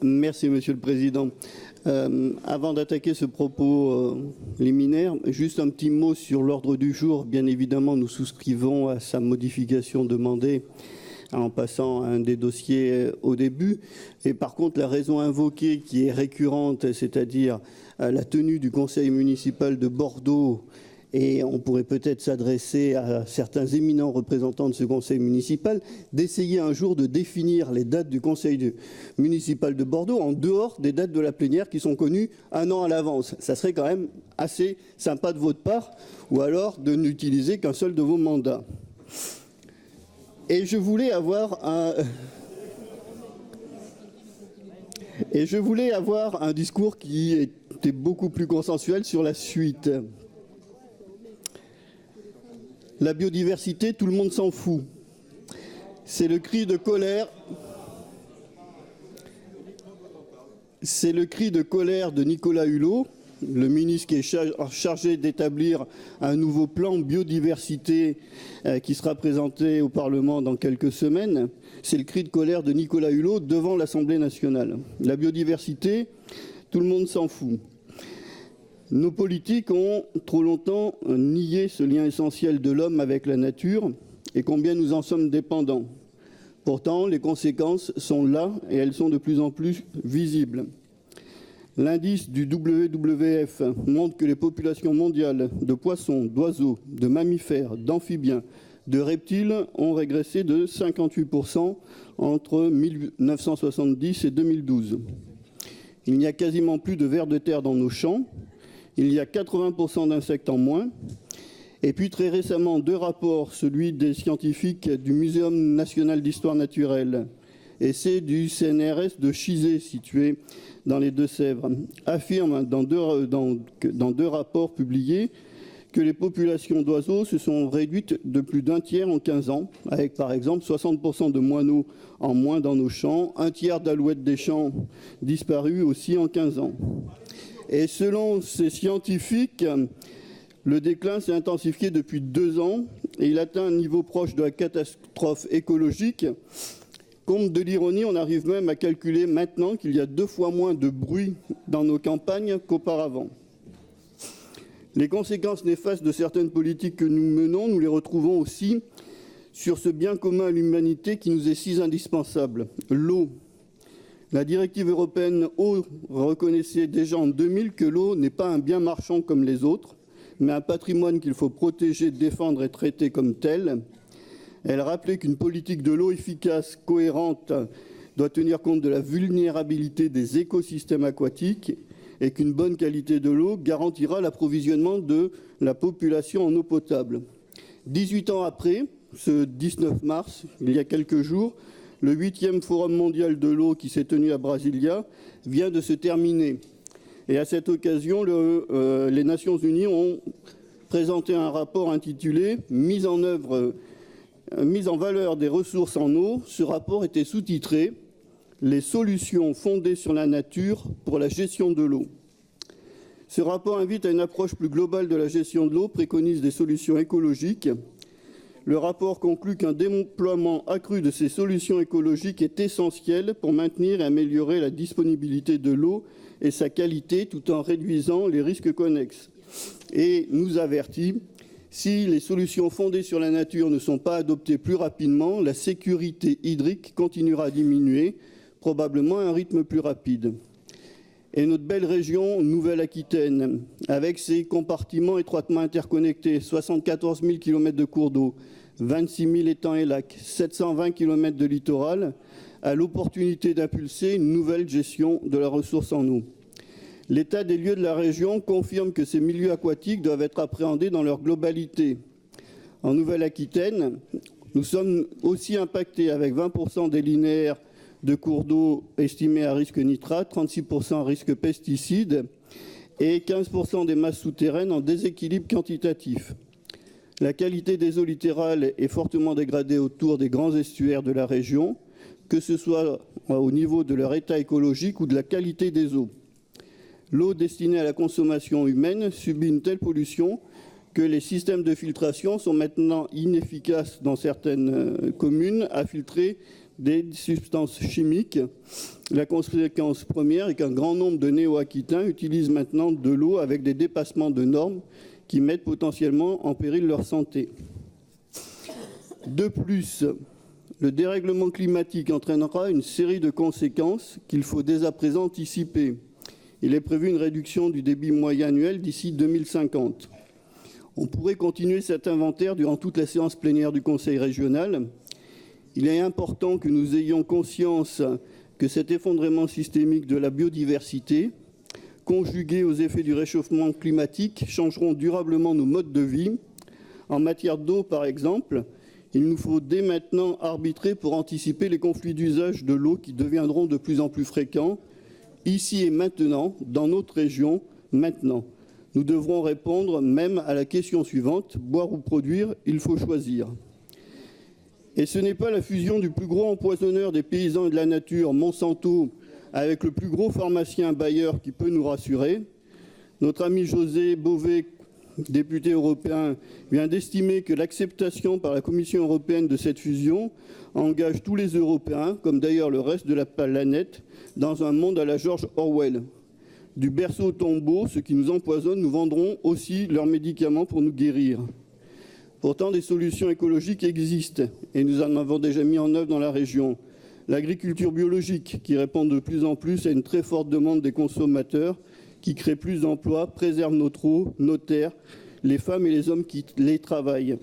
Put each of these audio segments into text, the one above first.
Merci, Monsieur le Président. Avant d'attaquer ce propos liminaire, juste un petit mot sur l'ordre du jour. Bien évidemment, nous souscrivons à sa modification demandée en passant un des dossiers au début. Et par contre, la raison invoquée qui est récurrente, c'est-à-dire la tenue du conseil municipal de Bordeaux, et on pourrait peut-être s'adresser à certains éminents représentants de ce conseil municipal, d'essayer un jour de définir les dates du conseil municipal de Bordeaux en dehors des dates de la plénière qui sont connues un an à l'avance. Ça serait quand même assez sympa de votre part, ou alors de n'utiliser qu'un seul de vos mandats. Et je voulais avoir un discours qui était beaucoup plus consensuel sur la suite. La biodiversité, tout le monde s'en fout. C'est le cri de colère. C'est le cri de colère de Nicolas Hulot, le ministre qui est chargé d'établir un nouveau plan biodiversité qui sera présenté au Parlement dans quelques semaines. C'est le cri de colère de Nicolas Hulot devant l'Assemblée nationale. La biodiversité, tout le monde s'en fout. Nos politiques ont trop longtemps nié ce lien essentiel de l'homme avec la nature et combien nous en sommes dépendants. Pourtant, les conséquences sont là et elles sont de plus en plus visibles. L'indice du WWF montre que les populations mondiales de poissons, d'oiseaux, de mammifères, d'amphibiens, de reptiles ont régressé de 58% entre 1970 et 2012. Il n'y a quasiment plus de vers de terre dans nos champs. Il y a 80% d'insectes en moins. Et puis très récemment, deux rapports, celui des scientifiques du Muséum national d'histoire naturelle et c'est du CNRS de Chizé, situé dans les Deux-Sèvres, affirment dans deux rapports publiés que les populations d'oiseaux se sont réduites de plus d'un tiers en 15 ans, avec par exemple 60% de moineaux en moins dans nos champs, un tiers d'alouettes des champs disparus aussi en 15 ans. Et selon ces scientifiques, le déclin s'est intensifié depuis 2 ans et il atteint un niveau proche de la catastrophe écologique. Comble de l'ironie, on arrive même à calculer maintenant qu'il y a 2 fois moins de bruit dans nos campagnes qu'auparavant. Les conséquences néfastes de certaines politiques que nous menons, nous les retrouvons aussi sur ce bien commun à l'humanité qui nous est si indispensable, l'eau. La directive européenne eau reconnaissait déjà en 2000 que l'eau n'est pas un bien marchand comme les autres, mais un patrimoine qu'il faut protéger, défendre et traiter comme tel. Elle rappelait qu'une politique de l'eau efficace, cohérente, doit tenir compte de la vulnérabilité des écosystèmes aquatiques et qu'une bonne qualité de l'eau garantira l'approvisionnement de la population en eau potable. 18 ans après, ce 19 mars, il y a quelques jours, le 8e Forum mondial de l'eau qui s'est tenu à Brasilia vient de se terminer. Et à cette occasion, les Nations Unies ont présenté un rapport intitulé « Mise en valeur des ressources en eau ». Ce rapport était sous-titré « Les solutions fondées sur la nature pour la gestion de l'eau ». Ce rapport invite à une approche plus globale de la gestion de l'eau, préconise des solutions écologiques. Le rapport conclut qu'un déploiement accru de ces solutions écologiques est essentiel pour maintenir et améliorer la disponibilité de l'eau et sa qualité tout en réduisant les risques connexes. Et nous avertit, si les solutions fondées sur la nature ne sont pas adoptées plus rapidement, la sécurité hydrique continuera à diminuer, probablement à un rythme plus rapide. Et notre belle région Nouvelle-Aquitaine, avec ses compartiments étroitement interconnectés, 74 000 km de cours d'eau, 26 000 étangs et lacs, 720 km de littoral, a l'opportunité d'impulser une nouvelle gestion de la ressource en eau. L'état des lieux de la région confirme que ces milieux aquatiques doivent être appréhendés dans leur globalité. En Nouvelle-Aquitaine, nous sommes aussi impactés avec 20% des linéaires de cours d'eau estimés à risque nitrate, 36% à risque pesticides et 15% des masses souterraines en déséquilibre quantitatif. La qualité des eaux littérales est fortement dégradée autour des grands estuaires de la région, que ce soit au niveau de leur état écologique ou de la qualité des eaux. L'eau destinée à la consommation humaine subit une telle pollution que les systèmes de filtration sont maintenant inefficaces dans certaines communes à filtrer des substances chimiques. La conséquence première est qu'un grand nombre de néo-aquitains utilisent maintenant de l'eau avec des dépassements de normes qui mettent potentiellement en péril leur santé. De plus, le dérèglement climatique entraînera une série de conséquences qu'il faut dès à présent anticiper. Il est prévu une réduction du débit moyen annuel d'ici 2050. On pourrait continuer cet inventaire durant toute la séance plénière du Conseil régional. Il est important que nous ayons conscience que cet effondrement systémique de la biodiversité, conjugué aux effets du réchauffement climatique, changeront durablement nos modes de vie. En matière d'eau, par exemple, il nous faut dès maintenant arbitrer pour anticiper les conflits d'usage de l'eau qui deviendront de plus en plus fréquents, ici et maintenant, dans notre région, maintenant. Nous devrons répondre même à la question suivante, boire ou produire, il faut choisir. Et ce n'est pas la fusion du plus gros empoisonneur des paysans et de la nature, Monsanto, avec le plus gros pharmacien Bayer qui peut nous rassurer. Notre ami José Bové, député européen, vient d'estimer que l'acceptation par la Commission européenne de cette fusion engage tous les Européens, comme d'ailleurs le reste de la planète, dans un monde à la George Orwell. Du berceau au tombeau, ceux qui nous empoisonnent nous vendront aussi leurs médicaments pour nous guérir. Pourtant, des solutions écologiques existent et nous en avons déjà mis en œuvre dans la région. L'agriculture biologique, qui répond de plus en plus à une très forte demande des consommateurs, qui crée plus d'emplois, préserve notre eau, nos terres, les femmes et les hommes qui les travaillent.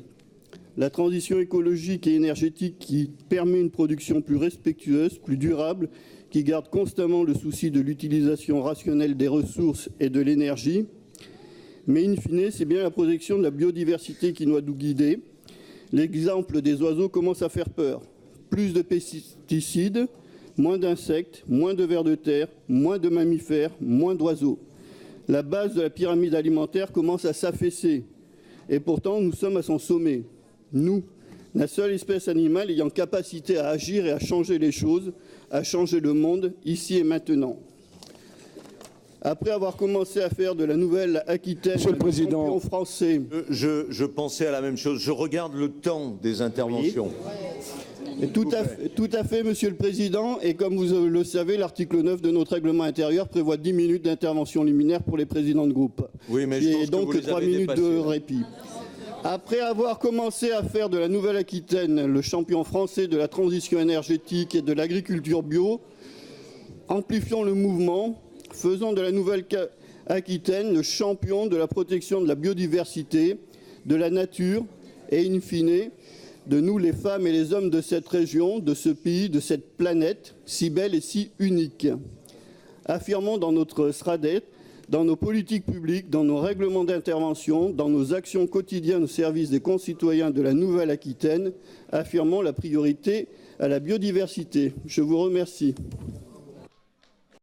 La transition écologique et énergétique qui permet une production plus respectueuse, plus durable, qui garde constamment le souci de l'utilisation rationnelle des ressources et de l'énergie. Mais in fine, c'est bien la protection de la biodiversité qui doit nous guider. L'exemple des oiseaux commence à faire peur. Plus de pesticides, moins d'insectes, moins de vers de terre, moins de mammifères, moins d'oiseaux. La base de la pyramide alimentaire commence à s'affaisser. Et pourtant, nous sommes à son sommet. Nous, la seule espèce animale ayant capacité à agir et à changer les choses, à changer le monde, ici et maintenant. Après avoir commencé à faire de la Nouvelle-Aquitaine Monsieur le Président, champion français... Je pensais à la même chose. Je regarde le temps des interventions. Oui. Tout à fait, Monsieur le Président. Et comme vous le savez, l'article 9 de notre règlement intérieur prévoit 10 minutes d'intervention liminaire pour les présidents de groupe. Oui, mais je pense que donc vous les 3 avez minutes dépassés. de répit. Après avoir commencé à faire de la Nouvelle-Aquitaine le champion français de la transition énergétique et de l'agriculture bio, amplifions le mouvement, faisons de la Nouvelle-Aquitaine le champion de la protection de la biodiversité, de la nature et, in fine, de nous, les femmes et les hommes de cette région, de ce pays, de cette planète si belle et si unique. Affirmons dans notre SRADET, dans nos politiques publiques, dans nos règlements d'intervention, dans nos actions quotidiennes au service des concitoyens de la Nouvelle-Aquitaine, affirmons la priorité à la biodiversité. Je vous remercie.